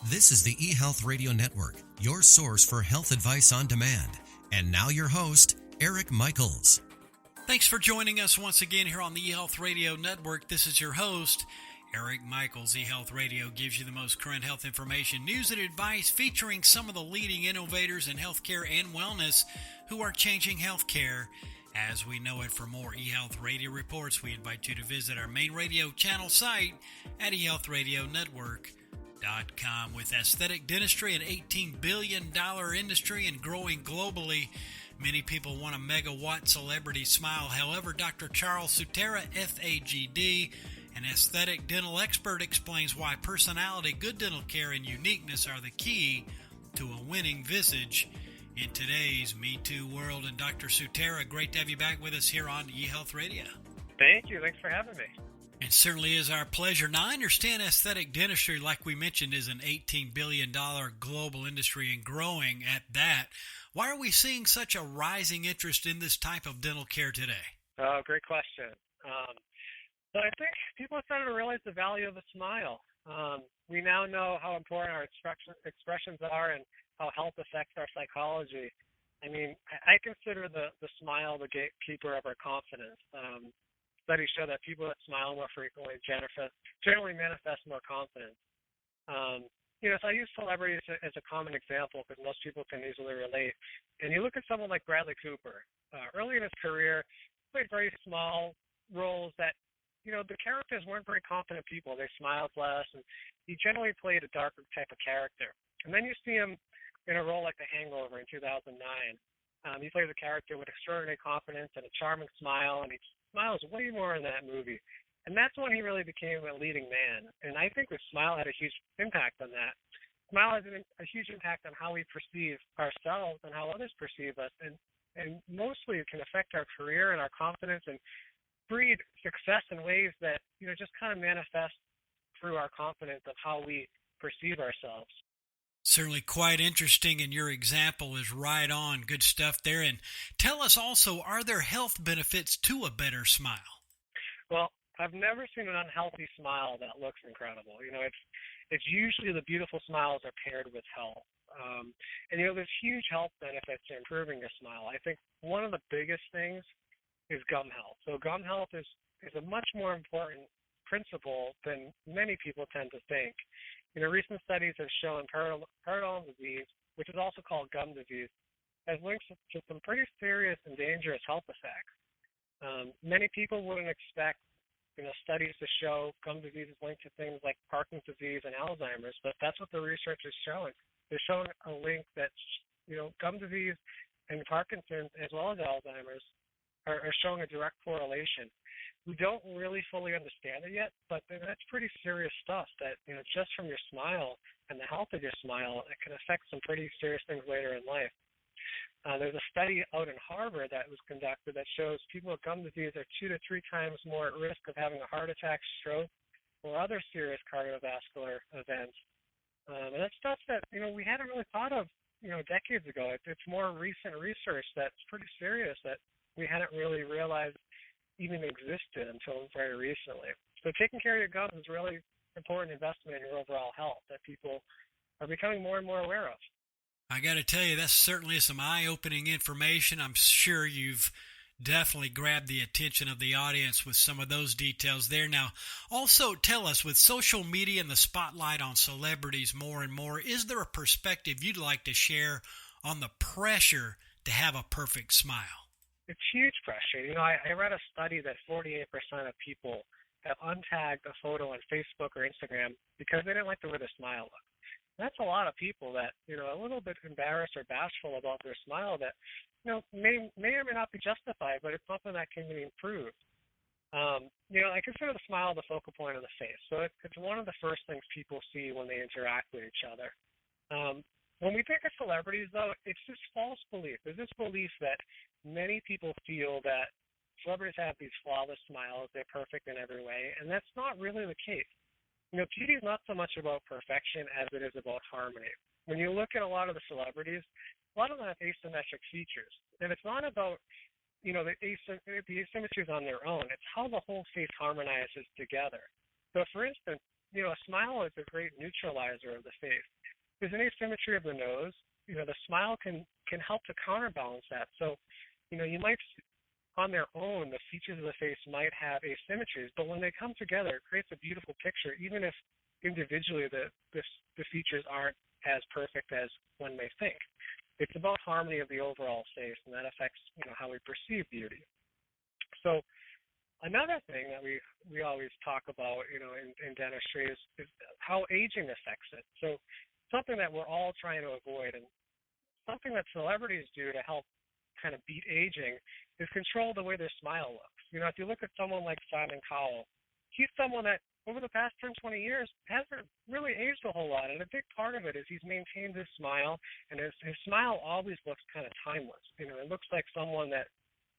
This is the eHealth Radio Network, your source for health advice on demand. And now your host, Eric Michaels. Thanks for joining us once again here on the eHealth Radio Network. This is your host, Eric Michaels. eHealth Radio gives you the most current health information, news, and advice featuring some of the leading innovators in healthcare and wellness who are changing healthcare as we know it. For more eHealth Radio reports, we invite you to visit our main radio channel site at eHealthRadioNetwork.com. With aesthetic dentistry, an $18 billion industry and growing globally, many people want a megawatt celebrity smile. However, Dr. Charles Sutera, FAGD, an aesthetic dental expert, explains why personality, good dental care, and uniqueness are the key to a winning visage in today's Me Too world. And Dr. Sutera, great to have you back with us here on eHealth Radio. Thank you. Thanks for having me. It certainly is our pleasure. Now, I understand aesthetic dentistry, like we mentioned, is an $18 billion global industry and growing at that. Why are we seeing such a rising interest in this type of dental care today? Oh, great question. So I think people are starting to realize the value of a smile. We now know how important our expressions are and how health affects our psychology. I mean, I consider the smile the gatekeeper of our confidence. Studies show that people that smile more frequently generally manifest more confidence. So I use celebrities as a common example because most people can easily relate. And you look at someone like Bradley Cooper. Early in his career, he played very small roles that, the characters weren't very confident people. They smiled less, and he generally played a darker type of character. And then you see him in a role like The Hangover in 2009. He plays a character with extraordinary confidence and a charming smile, and he smiles way more in that movie. And that's when he really became a leading man. And I think the smile had a huge impact on that. Smile has a huge impact on how we perceive ourselves and how others perceive us. And mostly it can affect our career and our confidence and breed success in ways that, just kind of manifest through our confidence of how we perceive ourselves. Certainly quite interesting, and your example is right on. Good stuff there. And tell us also, are there health benefits to a better smile? Well, I've never seen an unhealthy smile that looks incredible. It's usually the beautiful smiles are paired with health. There's huge health benefits to improving a smile. I think one of the biggest things is gum health. So gum health is a much more important principle than many people tend to think. Recent studies have shown periodontal disease, which is also called gum disease, has links to some pretty serious and dangerous health effects. Many people wouldn't expect, studies to show gum disease is linked to things like Parkinson's disease and Alzheimer's, but that's what the research is showing. They're showing a link that, gum disease and Parkinson's as well as Alzheimer's are showing a direct correlation. We don't really fully understand it yet, but that's pretty serious stuff that, just from your smile and the health of your smile, it can affect some pretty serious things later in life. There's a study out in Harvard that was conducted that shows people with gum disease are 2 to 3 times more at risk of having a heart attack, stroke, or other serious cardiovascular events. And that's stuff that, we hadn't really thought of, decades ago. It's more recent research that's pretty serious that we hadn't really realized even existed until very recently. So taking care of your gums is really important investment in your overall health that people are becoming more and more aware of. I got to tell you, that's certainly some eye-opening information. I'm sure you've definitely grabbed the attention of the audience with some of those details there. Now, also tell us, with social media and the spotlight on celebrities more and more, is there a perspective you'd like to share on the pressure to have a perfect smile? It's huge pressure. I read a study that 48% of people have untagged a photo on Facebook or Instagram because they didn't like the way their smile looked. That's a lot of people that, a little bit embarrassed or bashful about their smile that, may or may not be justified, but it's something that can be improved. I consider the smile the focal point of the face. So it's one of the first things people see when they interact with each other. When we think of celebrities, though, it's this false belief. There's this belief that many people feel that celebrities have these flawless smiles, they're perfect in every way, and that's not really the case. Beauty is not so much about perfection as it is about harmony. When you look at a lot of the celebrities, a lot of them have asymmetric features. And it's not about, the asymmetries on their own. It's how the whole face harmonizes together. So, for instance, a smile is a great neutralizer of the face. There's an asymmetry of the nose. The smile can help to counterbalance that. So, you might, on their own, the features of the face might have asymmetries, but when they come together, it creates a beautiful picture, even if individually the features aren't as perfect as one may think. It's about harmony of the overall face, and that affects, how we perceive beauty. So another thing that we always talk about, in dentistry is how aging affects it. So something that we're all trying to avoid, and something that celebrities do to help kind of beat aging is control the way their smile looks. If you look at someone like Simon Cowell, he's someone that over the past 10, 20 years hasn't really aged a whole lot. And a big part of it is he's maintained his smile, and his smile always looks kind of timeless. It looks like someone that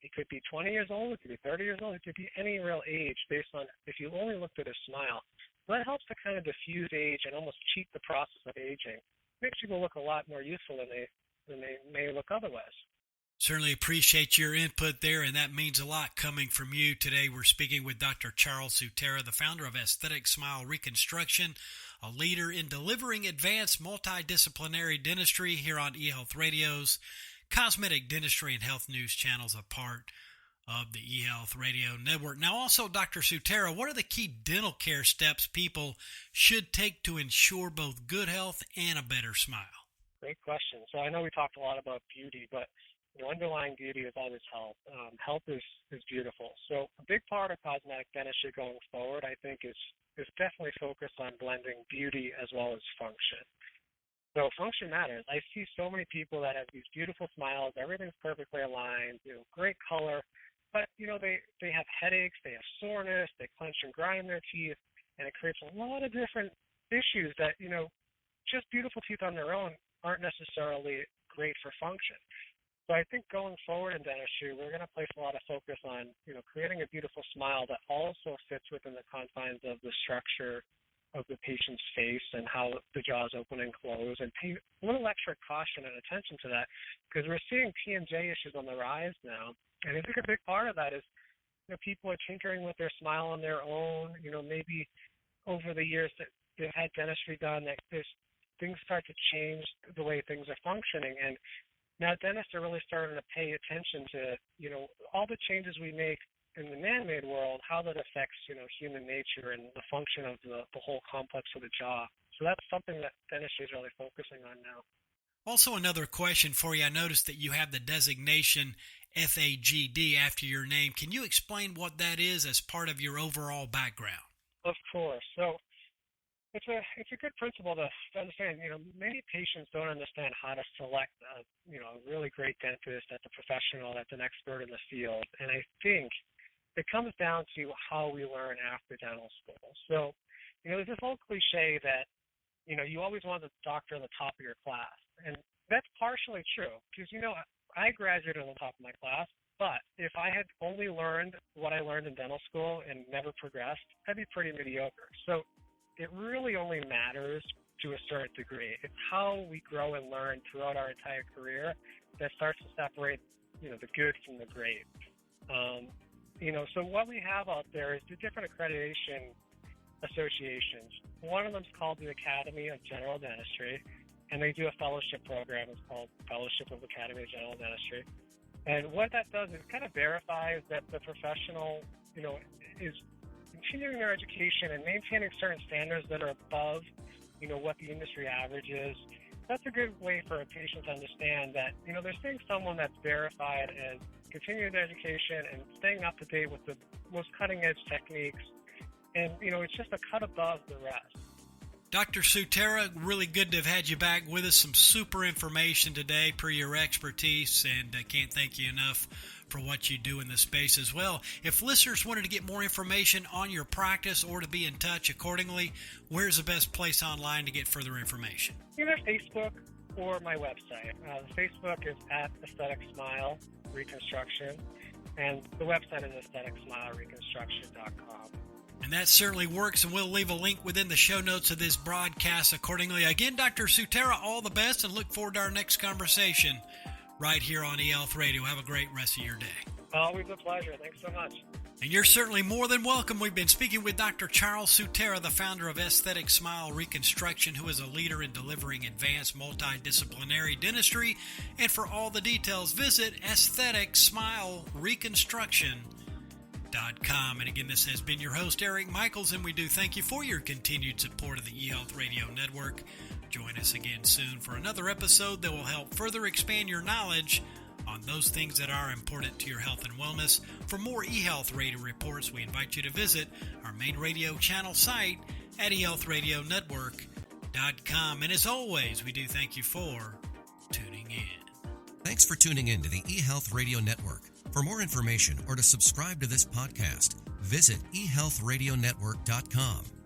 he could be 20 years old, it could be 30 years old, it could be any real age based on if you only looked at his smile. So that helps to kind of diffuse age and almost cheat the process of aging. Makes people look a lot more youthful than they may look otherwise. Certainly appreciate your input there, and that means a lot coming from you. Today we're speaking with Dr. Charles Sutera, the founder of Aesthetic Smile Reconstruction, a leader in delivering advanced multidisciplinary dentistry here on eHealth Radio's Cosmetic, Dentistry, and Health News channels, a part of the eHealth Radio Network. Now also, Dr. Sutera, what are the key dental care steps people should take to ensure both good health and a better smile? Great question. So I know we talked a lot about beauty, but underlying beauty is always health. Health is beautiful. So a big part of cosmetic dentistry going forward, I think, is definitely focused on blending beauty as well as function. So function matters. I see so many people that have these beautiful smiles, everything's perfectly aligned, great color, but they have headaches, they have soreness, they clench and grind their teeth, and it creates a lot of different issues that just beautiful teeth on their own aren't necessarily great for function. So I think going forward in dentistry, we're going to place a lot of focus on, creating a beautiful smile that also fits within the confines of the structure of the patient's face and how the jaws open and close, and pay a little extra caution and attention to that, because we're seeing TMJ issues on the rise now. And I think a big part of that is, people are tinkering with their smile on their own. Maybe over the years that they've had dentistry done, that things start to change the way things are functioning. And now dentists are really starting to pay attention to, all the changes we make in the man-made world, how that affects, human nature and the function of the whole complex of the jaw. So that's something that dentistry is really focusing on now. Also, another question for you. I noticed that you have the designation FAGD after your name. Can you explain what that is as part of your overall background? Of course. So it's a good principle to understand. Many patients don't understand how to select a really great dentist, that's a professional, that's an expert in the field. And I think it comes down to how we learn after dental school. So, there's this whole cliche that, you always want the doctor in the top of your class. And that's partially true because, I graduated on the top of my class, but if I had only learned what I learned in dental school and never progressed, I'd be pretty mediocre. So it really only matters to a certain degree. It's how we grow and learn throughout our entire career that starts to separate, the good from the great. So what we have out there is the different accreditation associations. One of them is called the Academy of General Dentistry, and they do a fellowship program. It's called Fellowship of Academy of General Dentistry. And what that does is kind of verifies that the professional, is continuing their education and maintaining certain standards that are above, what the industry average is. That's a good way for a patient to understand that, they're seeing someone that's verified as continuing their education and staying up to date with the most cutting-edge techniques. And, it's just a cut above the rest. Dr. Sutera, really good to have had you back with us. Some super information today per your expertise, and I can't thank you enough for what you do in this space as well. If listeners wanted to get more information on your practice or to be in touch accordingly, where's the best place online to get further information? Either Facebook or my website. Facebook is at Aesthetic Smile Reconstruction, and the website is aestheticsmilereconstruction.com. And that certainly works, and we'll leave a link within the show notes of this broadcast accordingly. Again, Dr. Sutera, all the best, and look forward to our next conversation right here on eHealth Radio. Have a great rest of your day. Always a pleasure. Thanks so much. And you're certainly more than welcome. We've been speaking with Dr. Charles Sutera, the founder of Aesthetic Smile Reconstruction, who is a leader in delivering advanced multidisciplinary dentistry. And for all the details, visit aestheticsmilereconstruction.com. And again, this has been your host, Eric Michaels, and we do thank you for your continued support of the eHealth Radio Network. Join us again soon for another episode that will help further expand your knowledge on those things that are important to your health and wellness. For more eHealth Radio reports, we invite you to visit our main radio channel site at eHealthRadioNetwork.com. And as always, we do thank you for tuning in. Thanks for tuning in to the eHealth Radio Network. For more information or to subscribe to this podcast, visit eHealthRadioNetwork.com.